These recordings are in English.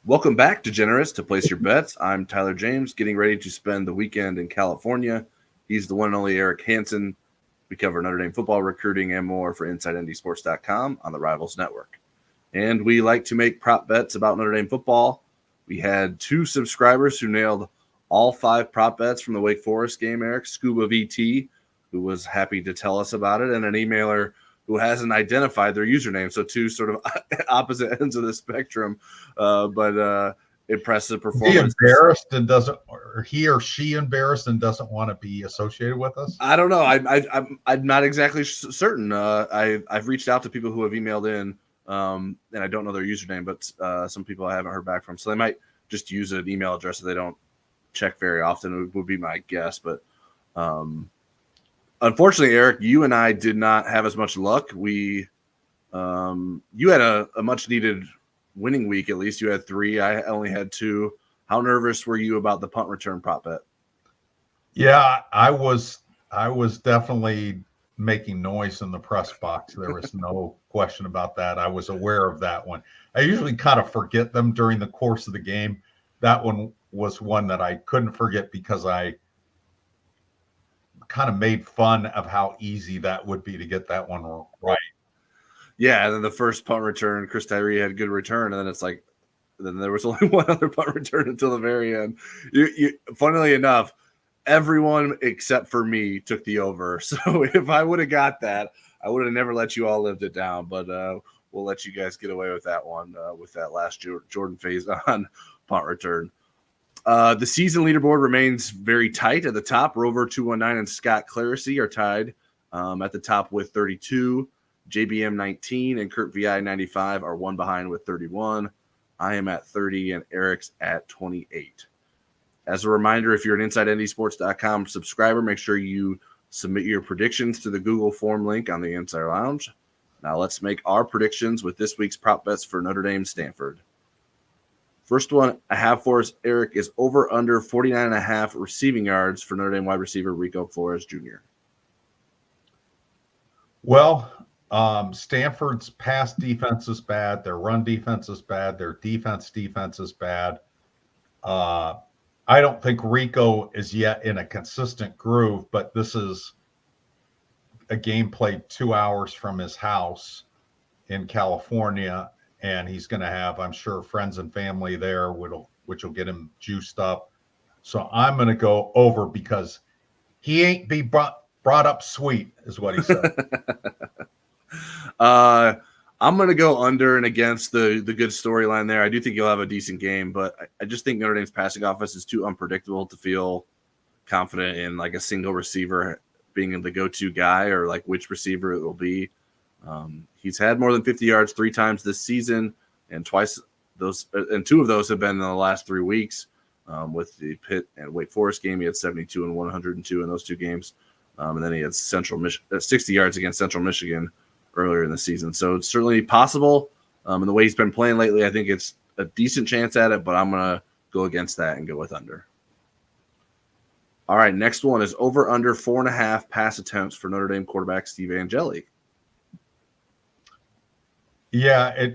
Welcome back, degenerates, to Place Your Bets. I'm Tyler James, getting ready to spend the weekend in California. He's the one and only Eric Hansen. We cover Notre Dame football, recruiting, and more for InsideNDSports.com on the Rivals Network. And we like to make prop bets about Notre Dame football. We had 2 subscribers who nailed all 5 prop bets from the Wake Forest game, Eric. Scuba VT, who was happy to tell us about it, and an emailer who hasn't identified their username. So 2 sort of opposite ends of the spectrum, but impressive performance. He embarrassed and doesn't, or he or she embarrassed and doesn't want to be associated with us? I don't know. I'm not exactly certain. I've reached out to people who have emailed in, and I don't know their username, but some people I haven't heard back from. So they might just use an email address that they don't check very often, would be my guess. But unfortunately, Eric, you and I did not have as much luck. You had a much needed winning week. At least you had 3. I only had 2. How nervous were you about the punt return prop bet? Yeah, I was definitely making noise in the press box. There was no question about that. I was aware of that one. I usually kind of forget them during the course of the game. That one was one that I couldn't forget because I kind of made fun of how easy that would be to get that one right. Yeah, and then the first punt return, Chris Tyree had a good return, and then it's like, then there was only one other punt return until the very end. Funnily enough, everyone except for me took the over. So if I would have got that, I would have never let you all lived it down. But we'll let you guys get away with that one with that last Jordan phase on punt return. The season leaderboard remains very tight at the top. Rover 219 and Scott Claracy are tied at the top with 32. JBM 19 and Kurt VI 95 are one behind with 31. I am at 30 and Eric's at 28. As a reminder, if you're an InsideNDSports.com subscriber, make sure you submit your predictions to the Google form link on the Insider Lounge. Now let's make our predictions with this week's prop bets for Notre Dame Stanford. First one I have for us, Eric, is over under 49.5 receiving yards for Notre Dame wide receiver Rico Flores Jr. Well, Stanford's pass defense is bad. Their run defense is bad. Their defense is bad. I don't think Rico is yet in a consistent groove, but this is a game played 2 hours from his house in California, and he's going to have, I'm sure, friends and family there, which will get him juiced up. So I'm going to go over because he ain't be brought up sweet, is what he said. I'm going to go under and against the good storyline there. I do think you'll have a decent game, but I just think Notre Dame's passing offense is too unpredictable to feel confident in like a single receiver being the go-to guy or like which receiver it will be. He's had more than 50 yards 3 times this season, and 2 of those have been in the last 3 weeks. With the Pitt and Wake Forest game, he had 72 and 102 in those 2 games. And then he had 60 yards against Central Michigan earlier in the season. So it's certainly possible. And the way he's been playing lately, I think it's a decent chance at it, but I'm going to go against that and go with under. All right, next one is over under 4.5 pass attempts for Notre Dame quarterback Steve Angeli. Yeah,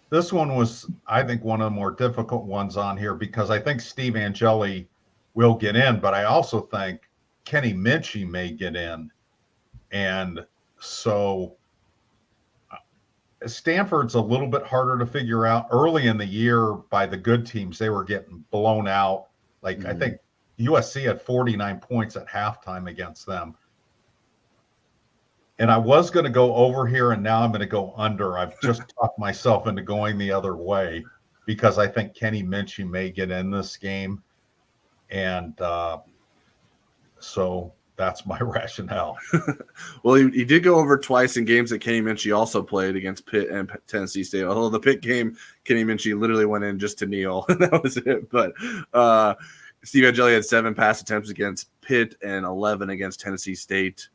this one was, I think, one of the more difficult ones on here because I think Steve Angeli will get in, but I also think Kenny Minchey may get in. And so Stanford's a little bit harder to figure out. Early in the year by the good teams, they were getting blown out. Like I think USC had 49 points at halftime against them. And I was going to go over here, and now I'm going to go under. I've just talked myself into going the other way because I think Kenny Minchey may get in this game. And so that's my rationale. Well, he did go over twice in games that Kenny Minchey also played against Pitt and Tennessee State. Although the Pitt game, Kenny Minchey literally went in just to kneel, and that was it. But Steve Angeli had 7 pass attempts against Pitt and 11 against Tennessee State.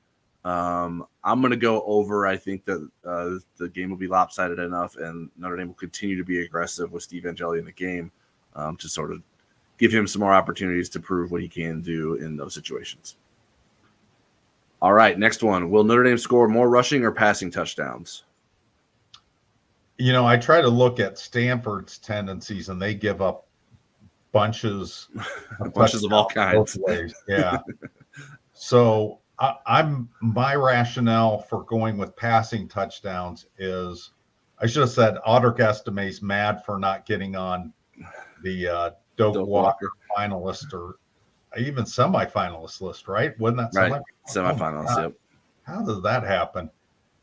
I'm going to go over. I think that the game will be lopsided enough, and Notre Dame will continue to be aggressive with Steve Angeli in the game to sort of give him some more opportunities to prove what he can do in those situations. All right, next one. Will Notre Dame score more rushing or passing touchdowns? I try to look at Stanford's tendencies, and they give up bunches of Bunches of all touchdowns both kinds. ways. Yeah. So my rationale for going with passing touchdowns is I should have said Audric Estime's mad for not getting on the Doak Walker finalist or even semifinalist list, right? Wasn't that right? Semifinals. Yep. How does that happen?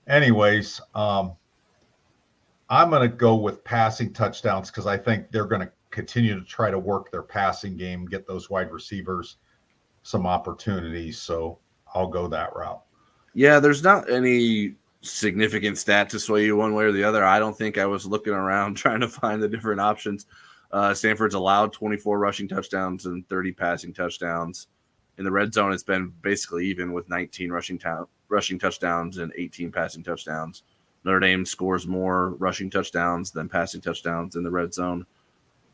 Anyways, I'm going to go with passing touchdowns because I think they're going to continue to try to work their passing game, get those wide receivers some opportunities. So I'll go that route. Yeah, there's not any significant stat to sway you one way or the other. I don't think I was looking around trying to find the different options. Stanford's allowed 24 rushing touchdowns and 30 passing touchdowns. In the red zone, it's been basically even with 19 rushing touchdowns and 18 passing touchdowns. Notre Dame scores more rushing touchdowns than passing touchdowns in the red zone.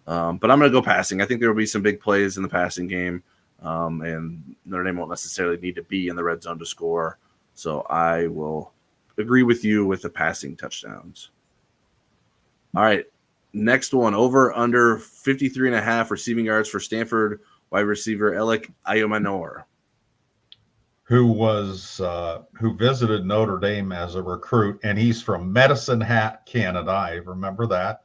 But I'm going to go passing. I think there will be some big plays in the passing game, and Notre Dame won't necessarily need to be in the red zone to score. So I will agree with you with the passing touchdowns. All right. Next one, over under 53.5 receiving yards for Stanford wide receiver Elic Ayomanor, who visited Notre Dame as a recruit, and he's from Medicine Hat, Canada. I remember that.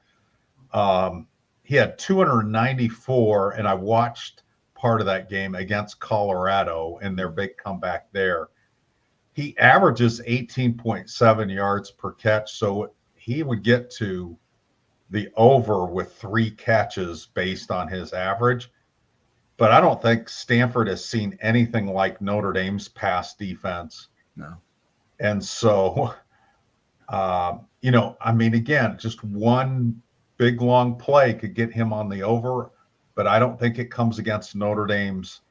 He had 294, and I watched part of that game against Colorado in their big comeback there. He averages 18.7 yards per catch, so he would get to the over with 3 catches based on his average. But I don't think Stanford has seen anything like Notre Dame's pass defense. No. And so, again, just one big, long play could get him on the over. But I don't think it comes against Notre Dame's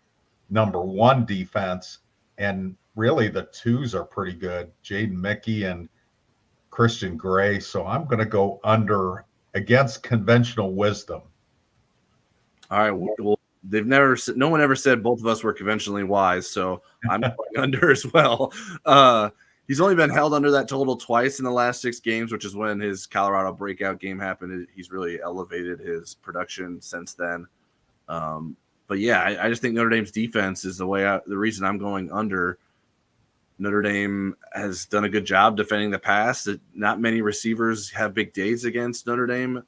number 1 defense. And really, the twos are pretty good, Jaden Mickey and Christian Gray. So I'm going to go under against conventional wisdom. All right. Well, no one ever said both of us were conventionally wise, so I'm going under as well. He's only been held under that total twice in the last 6 games, which is when his Colorado breakout game happened. He's really elevated his production since then. But yeah, I just think Notre Dame's defense is the reason I'm going under. Notre Dame has done a good job defending the pass. Not many receivers have big days against Notre Dame.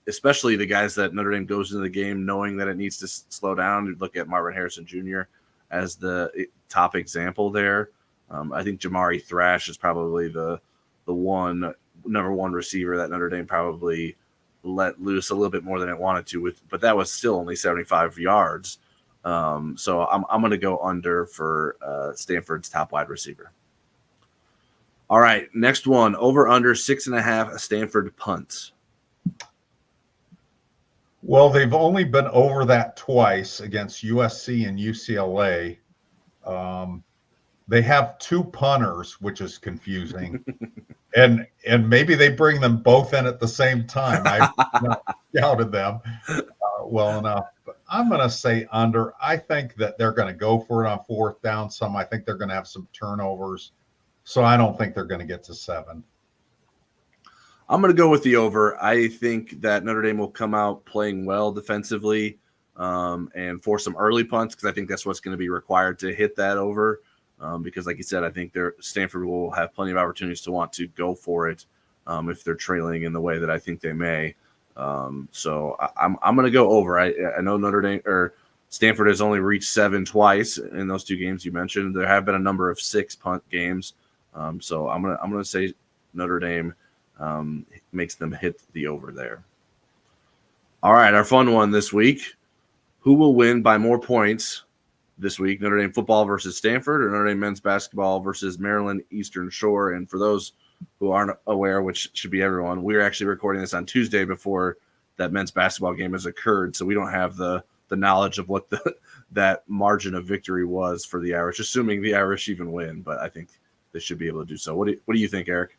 Especially the guys that Notre Dame goes into the game knowing that it needs to slow down. You look at Marvin Harrison Jr. as the top example there. I think Jamari Thrash is probably the number 1 receiver that Notre Dame probably let loose a little bit more than it wanted to, but that was still only 75 yards. So I'm going to go under for Stanford's top wide receiver. All right, next one, over under 6.5 Stanford punts. Well, they've only been over that twice against USC and UCLA. They have 2 punters, which is confusing. and maybe they bring them both in at the same time. I've not scouted them well enough. But I'm going to say under. I think that they're going to go for it on 4th down some. I think they're going to have some turnovers. So I don't think they're going to get to 7. I'm going to go with the over. I think that Notre Dame will come out playing well defensively and force some early punts because I think that's what's going to be required to hit that over. Because, like you said, I think Stanford will have plenty of opportunities to want to go for it if they're trailing in the way that I think they may. So I'm going to go over. I know Notre Dame or Stanford has only reached 7 twice in those 2 games you mentioned. There have been a number of 6 punt games. So I'm going to say Notre Dame makes them hit the over there. All right, our fun one this week. Who will win by more points this week? Notre Dame football versus Stanford or Notre Dame men's basketball versus Maryland Eastern Shore? And for those who aren't aware, which should be everyone, we're actually recording this on Tuesday before that men's basketball game has occurred. So we don't have the knowledge of what that margin of victory was for the Irish, assuming the Irish even win. But I think they should be able to do so. What do you think, Eric?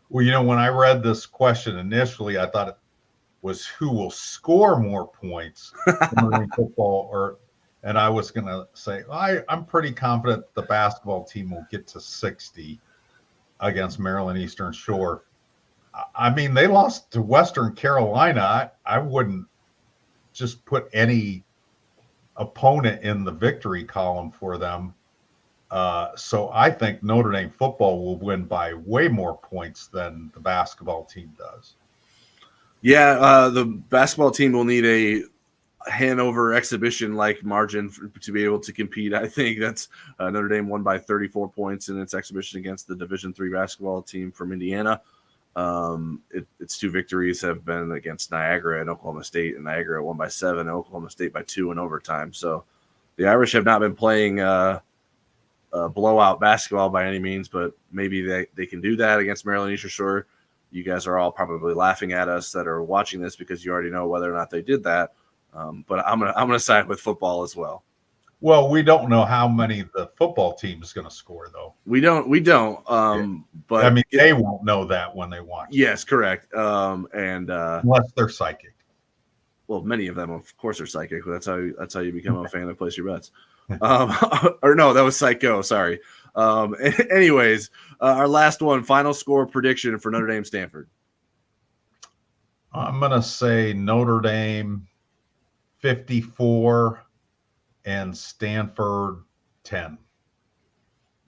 Well, when I read this question initially, I thought it was who will score more points in football, and I was going to say I'm pretty confident the basketball team will get to 60 against Maryland Eastern Shore. I mean, they lost to Western Carolina. I wouldn't just put any opponent in the victory column for them. So I think Notre Dame football will win by way more points than the basketball team does. Yeah, the basketball team will need a Hanover exhibition-like margin to be able to compete. I think that's Notre Dame won by 34 points in its exhibition against the Division III basketball team from Indiana. Its 2 victories have been against Niagara and Oklahoma State, and Niagara won by 7, and Oklahoma State by 2 in overtime. So the Irish have not been playing blowout basketball by any means, but maybe they can do that against Maryland Eastern Shore. You guys are all probably laughing at us that are watching this because you already know whether or not they did that. But I'm gonna side with football as well. Well, we don't know how many the football team is going to score, though. We don't. But I mean, they won't know that when they watch. Yes, correct. Unless they're psychic. Well, many of them, of course, are psychic. That's how you become a fan and place your bets. Or no, that was Psycho. Sorry. Anyways, our last one, final score prediction for Notre Dame Stanford. I'm going to say Notre Dame 54 and Stanford 10.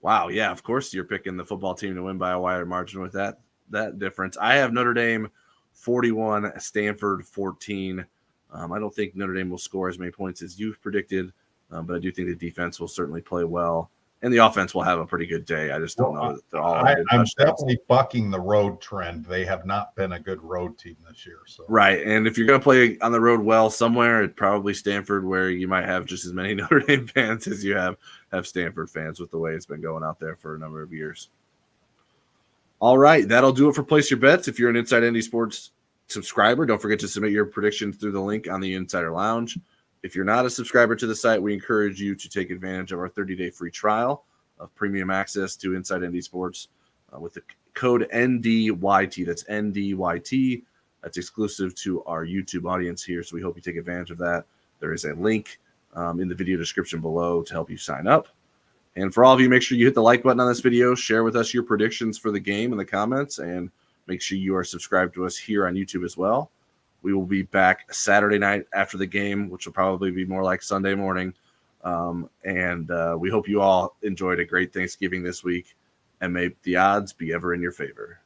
Wow, yeah, of course you're picking the football team to win by a wider margin with that difference. I have Notre Dame 41, Stanford 14. I don't think Notre Dame will score as many points as you've predicted, but I do think the defense will certainly play well. And the offense will have a pretty good day. I just don't know that they're all. I'm definitely bucking the road trend. They have not been a good road team this year. So right, and if you're going to play on the road well somewhere, it's probably Stanford, where you might have just as many Notre Dame fans as you have Stanford fans with the way it's been going out there for a number of years. All right, that'll do it for Place Your Bets. If you're an Inside ND Sports subscriber, don't forget to submit your predictions through the link on the Insider Lounge. If you're not a subscriber to the site, we encourage you to take advantage of our 30-day free trial of premium access to Inside ND Sports with the code NDYT. That's NDYT. That's exclusive to our YouTube audience here, so we hope you take advantage of that. There is a link in the video description below to help you sign up. And for all of you, make sure you hit the like button on this video, share with us your predictions for the game in the comments, and make sure you are subscribed to us here on YouTube as well. We will be back Saturday night after the game, which will probably be more like Sunday morning. We hope you all enjoyed a great Thanksgiving this week, and may the odds be ever in your favor.